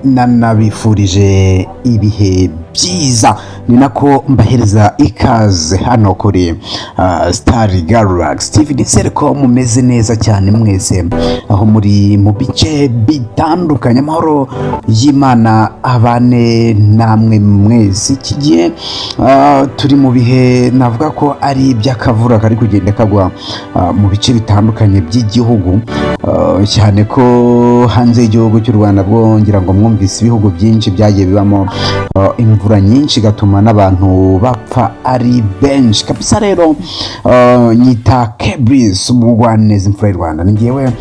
nanabifurije ibihe byiza, ni nako mbahereza ikaze hano kuri Star Galaxy TV. Nizere ko mumeze neza cyane mwese aho muri mu bice bitandukanye. Amahoro y'Imana abane namwe mwese. Iki gihe turi mu bihe navuga ko ari iby'akavura kari kugenda kagwa mu bice bitandukanye by'igihugu, cyane ko hanze y'igihugu cy'u Rwanda bwo ngira ngo mwumvise ibihugu byinshi byagiye bibamo imvura nyinshi gatuma n'abantu bapfa ari benshi kabisa. Rero nyita Kebris umugwaneza imfura y'u Rwanda, ni ngewe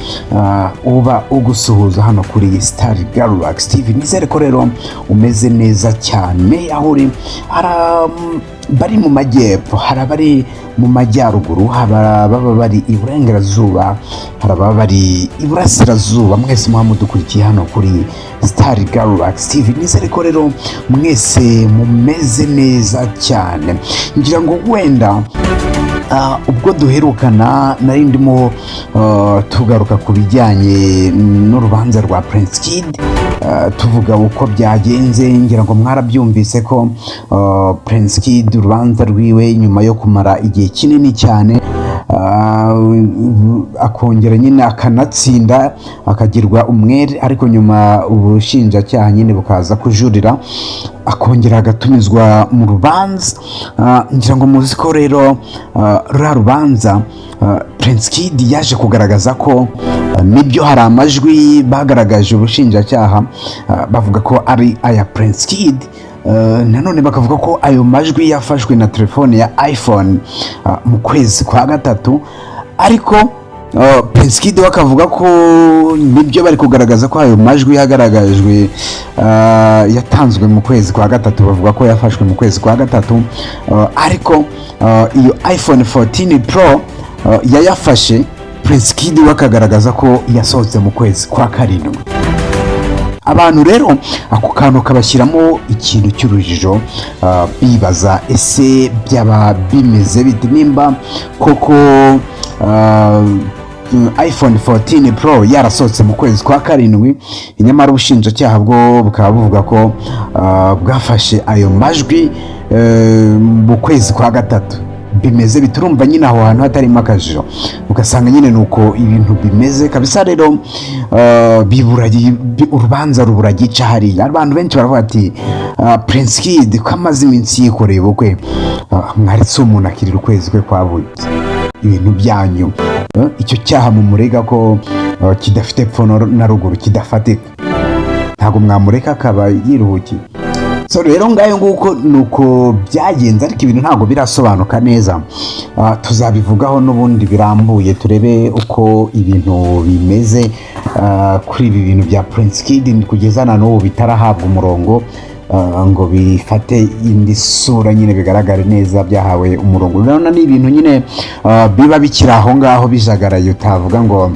uba ugusuhuza hano kuri Star Galaxy TV. Nizere ko rero umeze neza cyane aho uri. Bari mu majyepfo, hari abari mu majyaruguru, baba bari iburengerazuba, hari ababa bari iburasirazuba. Mwese muhamudukurikiye hano kuri Star Galaxy TV. Nizere ko rero mwese mumeze neza cyane. Ngira ngo wenda ubwo duherukana nari ndimo tugaruka ku bijyanye n'urubanza rwa Prince Kid, tuvuga uko byagenze. Ngira ngo mwarabyumvise ko Prince Kid urubanza rwiwe nyuma yo kumara igihe kinini cyane akongera nyine akanatsinda akagirwa umwere, ariko nyuma ubushinjacyaha nyine bukaza kujurira akongera agatumizwa mu rubanza. Ngira ngo muzi ko rero ruriya rubanza Prince Kid yaje kugaragaza ko nibyo hari amajwi bagaragaje ubushinjacyaha bavuga ko ari aya Prince Kid. Nanone bakavuga ko ayo majwi yafashwe na telefone ya iPhone mu kwezi kwa gatatu, ariko Prince Kid wakavuga ko nibyo bari kugaragaza ko ayo majwi yagaragajwe yatanzwe mu kwezi kwa gatatu. Bavuga ko yafashwe mu kwezi kwa gatatu, ariko iyo iPhone 14 Pro yayafashe Prince Kid wakagaragaza ko yasohotse mu kwezi kwa karindwi. Abantu rero ako kantu kabashyiramo ikintu cy'urujijo, bibaza ese byaba bimeze bite nimba koko iPhone 14 Pro yarasohotse mu kwezi kwa karindwi, nyamara ubushinjacyaha bwo bukaba buvuga ko bwafashe ayo majwi mu kwezi kwa gatatu. Bimeze biturumva nyine aho hantu hatarimo akajiro, ugasanga nyine nuko ibintu bimeze kabisa. Rero urubanza rubura gica hariya. Abantu benshi baravuga ati Prince Kid ko amaze iminsi yikoreye ubukwe, mwaritse umuntu akirira ukwezi kwe kwabuye ibintu byanyu. Icyo cyaha mumurega ko kidafite epfo na ruguru, kidafatika, ntabwo mwamureka akaba yiruhukiye. So rero ngayo nguko nuko byagenze, ariko ibintu ntabwo birasobanuka neza. Tuzabivugaho n'ubundi birambuye, turebe uko ibintu bimeze kuri ibi bintu bya Prince Kid kugeza na n'ubu bitarahabwa umurongo ngo bifate indi sura nyine bigaragare neza byahawe umurongo. Urabona ni ibintu nyine biba bikiri aho ngaho bijagaraye, utavuga ngo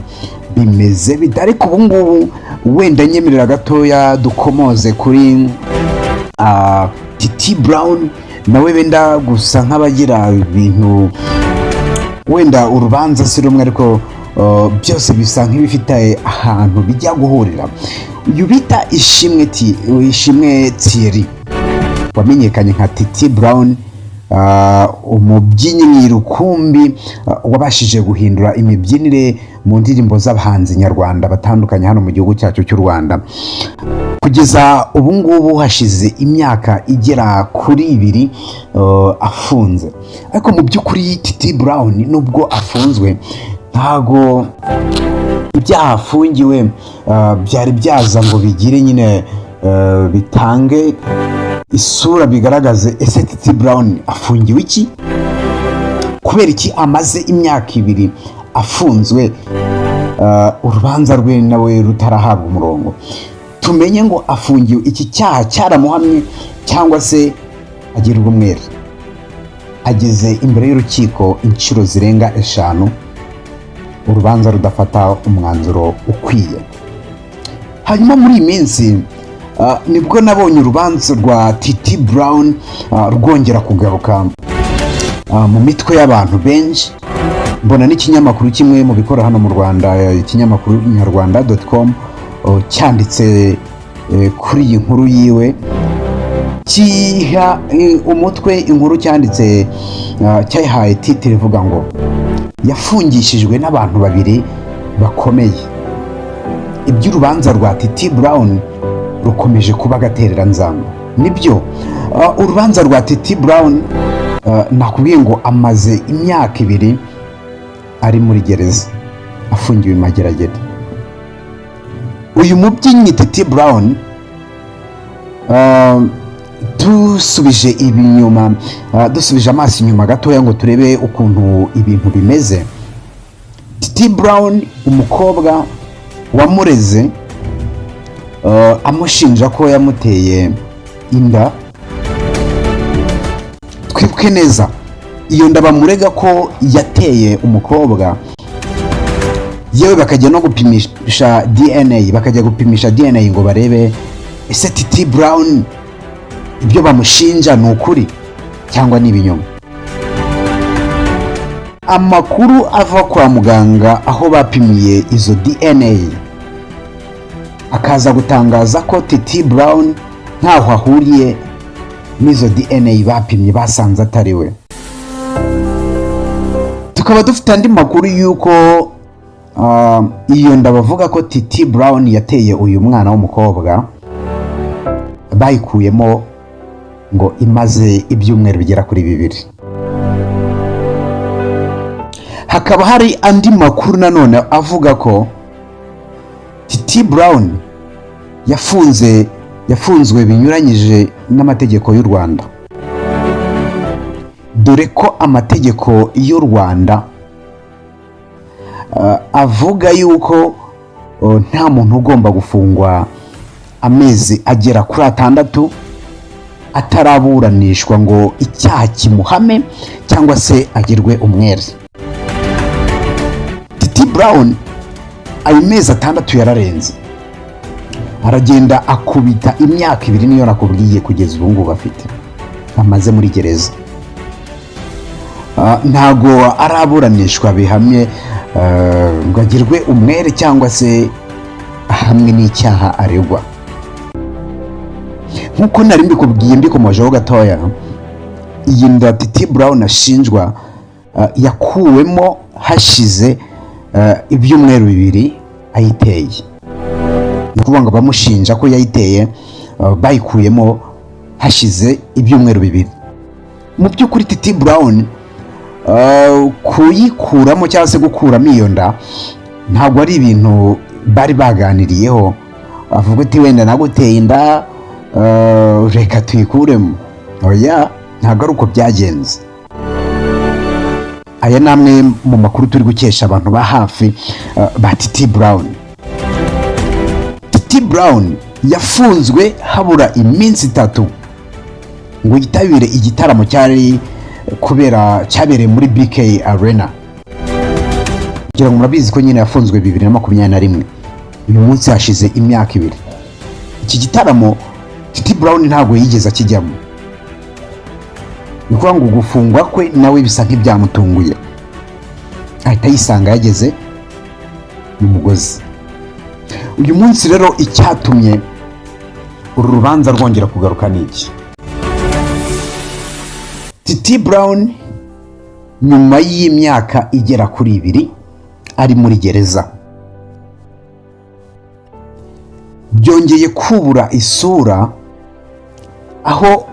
bimeze bite. Ariko ubu ngubu wenda nyemerera gatoya dukomoze kuri TITI BROWN nawe benda gusa nk'abagira ibintu, wenda urubanza si rumwe ariko byose bisa nk'ibifite ahantu bijya guhurira. Uyu bita Ishimwe Thierry wamenyekanye nka TITI BROWN, umubyinnyi rukumbi wabashije guhindura imibyinire mu ndirimbo z'abahanzi nyarwanda batandukanye hano mu gihugu cyacu cy'u Rwanda. Kugeza ubu ngubu hashize imyaka igera kuri 2 afunze, ariko mu by'ukuri TITI BROWN nubwo afunzwe ntago ibyaha afungiwe byari byaza ngo bigire nyine bitange isura bigaragaze ese TITI BROWN afungiwe iki, kubera iki amaze imyaka 2 afunzwe, urubanza rwe nawe rutarahabwa umurongo. Tumenye ngo afungiwe iki cyaha cyaramuhamye cyangwa se agirwa umwere. Ageze imbere y'urukiko inshuro zirenga 5, urubanza rudafata umwanzuro ukwiye. Hanyuma muri iyi minsi nibwo nabonye urubanza rwa TITI BROWN rwongera kugaruka mu mitwe y'abantu benshi. Mbona n'ikinyamakuru kimwe mu bikora hano mu Rwanda, ikinyamakuru inyarwanda.com cyanditse kuri iyi nkuru yiwe, kiha umutwe inkuru cyanditse cyayihaye titire ivuga ngo yafungishijwe n'abantu babiri bakomeye. Iby'urubanza rwa TITI BROWN rukomeje kuba agatereranzamba. Nibyo, urubanza rwa TITI BROWN nakubwiye ngo amaze imyaka 2 ari muri gereza afungiwe mageragere. Uyu mubyinnyi TITI BROWN dusubije ibinyuma, dusubije amaso inyuma gatoya ngo turebe ukuntu ibintu bimeze. TITI BROWN, umukobwa wamureze amushinja ko yamuteye inda. Twibuke neza, iyo nda bamurega ko yateye umukobwa, yewe bakajya no gupimisha DNA, bakajya gupimisha DNA ngo barebe ese TITI BROWN ibyo bamushinja ni ukuri cyangwa ni ibinyoma. Amakuru ava kwa muganga aho bapimiye izo DNA akaza gutangaza ko TITI BROWN ntaho ahuriye n'izo DNA bapimye, basanze atari we. Tukaba dufite andi makuru y'uko iyo nda bavuga ko TITI BROWN yateye uyu mwana w'umukobwa bayikuyemo ngo imaze ibyumweru bigera kuri 2. Hakaba hari andi makuru nanone avuga ko TITI BROWN yafunzwe binyuranyije n'amategeko y'u Rwanda, dore ko amategeko y'u Rwanda avuga yuko nta muntu ugomba gufungwa amezi agera kuri 6 ataraburanishwa ngo icyaha kimuhame cyangwa se agirwe umwere. TITI BROWN ayo mezi 6 yararenze, aragenda akubita imyaka 2 niyo nakubwiye kugeza ubu ngubu afite amaze muri gereza. Ntago araburanishwa bihamye ngo agirwe umwere cyangwa se hamwe n'icyaha aregwa. Nkuko nari mbikubwiye mbikomojeho gatoya, iyi nda TITI BROWN ashinjwa yakuwemo hashize ibyumweru 2 ayiteye. Ni ukuvuga ngo bamushinja ko yayiteye bayikuyemo hashize ibyumweru 2. Mu by'ukuri TITI BROWN kuyikuramo cyangwa se gukuramo iyo nda ntabwo ari ibintu bari baganiriyeho, avuga ati wenda naguteye inda reka tuyikuremo. Oya, ntabwo ari uko byagenze. Aya namwe mu makuru turi gukesha abantu ba hafi ba TITI BROWN. TITI BROWN yafunzwe habura iminsi 3 ngo yitabire igitaramo cyabereye muri BK Arena. Kugira ngo murabizi ko nyine yafunzwe 2021, uyu munsi hashize imyaka 2. Iki gitaramo TITI BROWN ntabwo yigeze akijyamo. Ni ukuvuga ngo gufungwa kwe nawe bisa nk'ibyamutunguye, ahita yisanga yageze mu mugozi. Uyu munsi rero icyatumye uru rubanza rwongera kugaruka n'iki? TITI BROWN nyuma y'imyaka igera kuri 2 ari muri gereza, byongeye kubura isura aho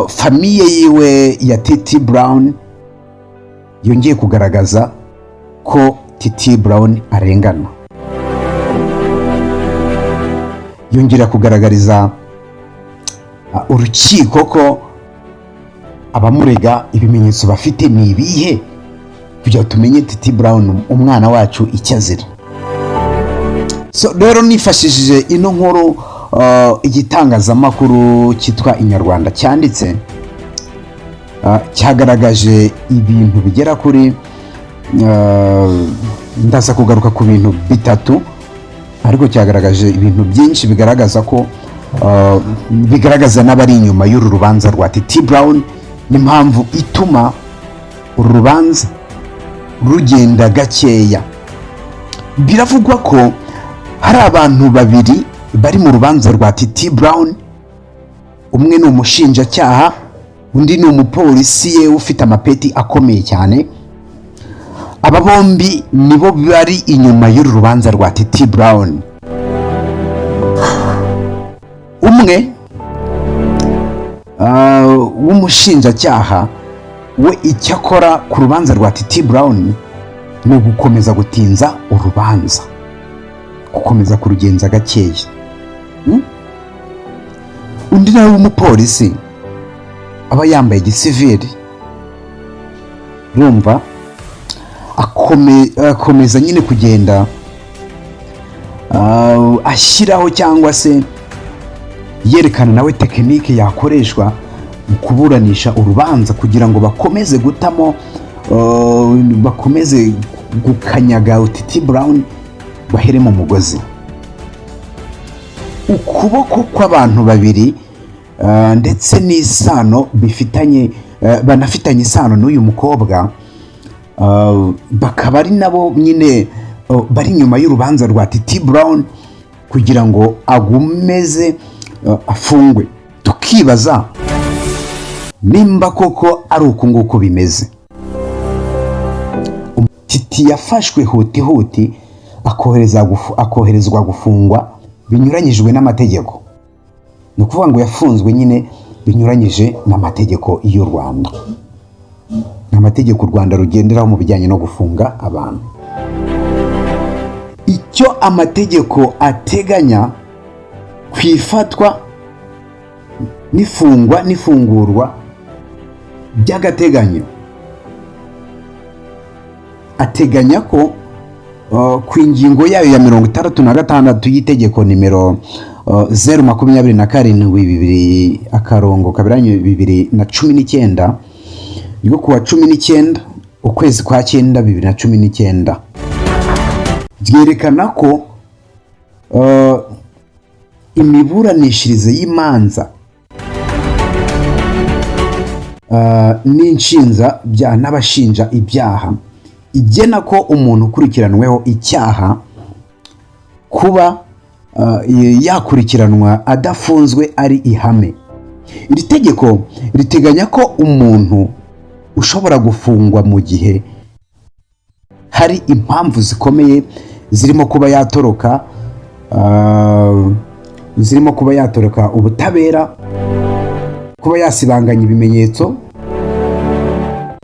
famiye yiwe ya TITI BROWN yongeye kugaragaza ko TITI BROWN arengana. Yongera kugaragariza urukiko ko abamurega ibimenyetso bafite ni ibihe, kugira tumenye TITI BROWN umwana wacu icyo azira. So rero nifashishije ino nkuru igitangazamakuru cyitwa Inyarwanda cyanditse, cyagaragaje ibintu bigera kuri ndaza kugaruka ku bintu 3, ariko cyagaragaje ibintu byinshi bigaragaza ko bigaragaza n'abari inyuma y'uru rubanza rwa TITI BROWN, n'impamvu ituma uru rubanza rugenda gakeya. Biravugwa ko hari abantu babiri bari mu rubanza rwa TITI BROWN. Umwe ni umushinjacyaha, undi ni umupolisi ye ufite amapeti akomeye cyane. Aba bombi nibo bari inyuma y'uru rubanza rwa TITI BROWN. Umwe w'umushinjacyaha we icyo akora ku rubanza rwa TITI BROWN ni ugukomeza gutinza urubanza, gukomeza kurugenza gakeya. Undi nawe w'umupolisi aba yambaye gisivili, urumva, akomeza nyine kugenda ashyiraho cyangwa se yerekana nawe tekinike yakoreshwa mu kuburanisha urubanza kugira ngo bakomeze gutamo, bakomeze gukanyaga TITI BROWN bahere mu mugozi. Ukuboko kw'abantu babiri ndetse n'isano banafitanye isano n'uyu mukobwa, bakaba ari nabo nyine bari inyuma y'urubanza rwa TITI BROWN kugira ngo agumeze afungwe. Tukibaza nimba koko ari uku nguko bimeze. TITI yafashwe huti akoherezwa gufungwa binyuranyijwe n'amategeko. Ni ukuvuga ngo yafunzwe nyine binyuranyije n'amategeko y'u Rwanda, n'amategeko u Rwanda rugenderaho mu bijyanye no gufunga abantu. Icyo amategeko ateganya ku ifatwa n'ifungwa n'ifungurwa by'agateganyo, ateganya ko ku ingingo yayo ya 66 y'itegeko nimero 027/2019 ryo kuwa 19 ukwezi kwa 9 2019 ryerekana ko imiburanishirize y'imanza n'inshinja bya n'abashinja ibyaha igena ko umuntu ukurikiranweho icyaha kuba yakurikiranwa adafunzwe ari ihame. Iri tegeko riteganya ko umuntu ushobora gufungwa mu gihe hari impamvu zikomeye zirimo kuba yatoroka ubutabera, kuba yasibanganya ibimenyetso,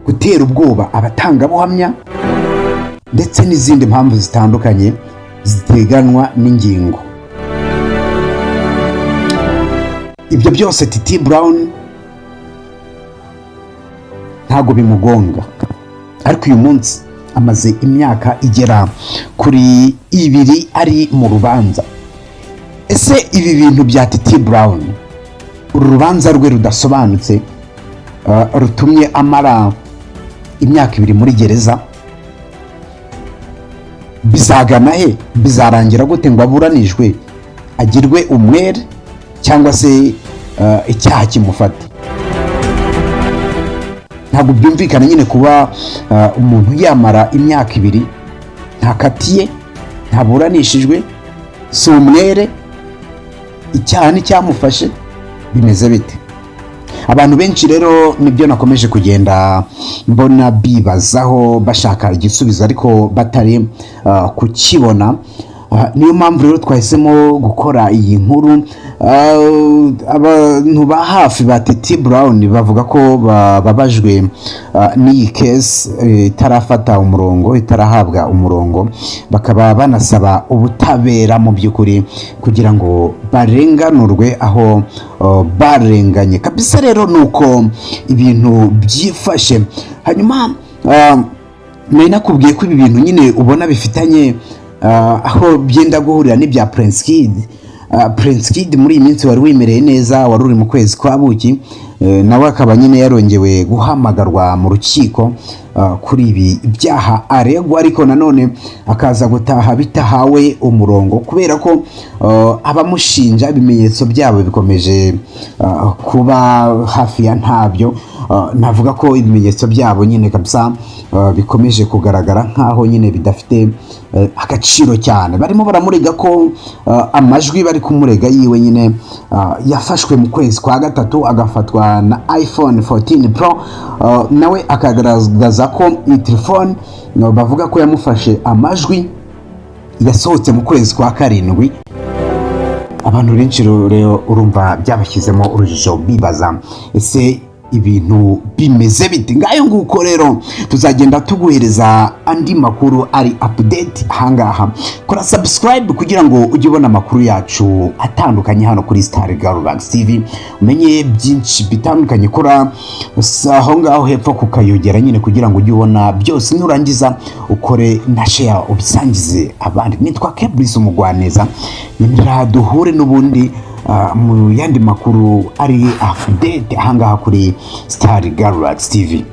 gutera ubwoba abatangabuhamya ndetse n'izindi mpamvu zitandukanye ziteganwa n'ingingo. Ibyo byose TITI BROWN ntago bimugonga, ariko uyu munsi amaze imyaka igera kuri 2 ari mu rubanza. Ese ibi bintu bya TITI BROWN, uru rubanza rwe rudasobanutse rutumye amara imyaka 2 muri gereza, bizagana he? Bizarangira gute ngo aburanishwe agirwe umwere cyangwa se icyaha kimufate? Ntabwo byumvikana nyine kuba umuntu yamara imyaka 2 ntakatiye, ntaburanishijwe, si umwere, icyaha nticyamufashe. Bimeze bite? Abantu benshi rero nibyo nakomeje kugenda mbona bibazaho bashaka igisubizo ariko batari kukibona. Niyo mpamvu rero twahisemo gukora iyi nkuru. Abantu ba hafi ba TITI BROWN bavuga ko babajwe n'iyi case itarafata umurongo, itarahabwa umurongo, bakaba banasaba ubutabera mu by'ukuri kugira ngo barenganurwe aho barenganye kabisa. Rero nuko ibintu byifashe. Hanyuma nari nakubwiye ko ibi bintu nyine ubona bifitanye aho byenda guhurira n'ibya Prince Kid. Prince Kid muri iyi minsi wari wimereye neza, wari uri mu kwezi kwa buki, nawe akaba nyine yarongewe guhamagarwa mu rukiko kuri ibi byaha aregwa, ariko nanone akaza gutaha bitahawe umurongo kubera ko abamushinja ibimenyetso byabo bikomeje kuba hafi ya ntabyo. Navuga ko ibimenyetso byabo nyine kabisa bikomeje kugaragara nkaho nyine bidafite agaciro cyane. Barimo baramurega ko amajwi bari kumurega yiwe nyine yafashwe mu kwezi kwa gatatu, agafatwa na iPhone 14 Pro, nawe akagaragaza ko iyi telefone bavuga ko yamufashe amajwi yasohotse mu kwezi kwa karindwi. Abantu benshi rero urumva byabashyizemo urujijo, bibaza ese ibintu bimeze bite? Ngayo nguko rero tuzagenda tuguhereza andi makuru ari update ahangaha. Kora subscribe kugira ngo ujye ubona amakuru yacu atandukanye hano kuri Star Galvax TV, umenye byinshi bitandukanye. Kora aho ngaho hepfo kukayogera nyine kugira ngo ujye ubona byose, nurangiza ukore na share ubisangize abandi. Nitwa Kebrice umugwaneza, nyemera duhure n'ubundi mu yandi makuru ari update ahangaha kuri Star Galvax TV.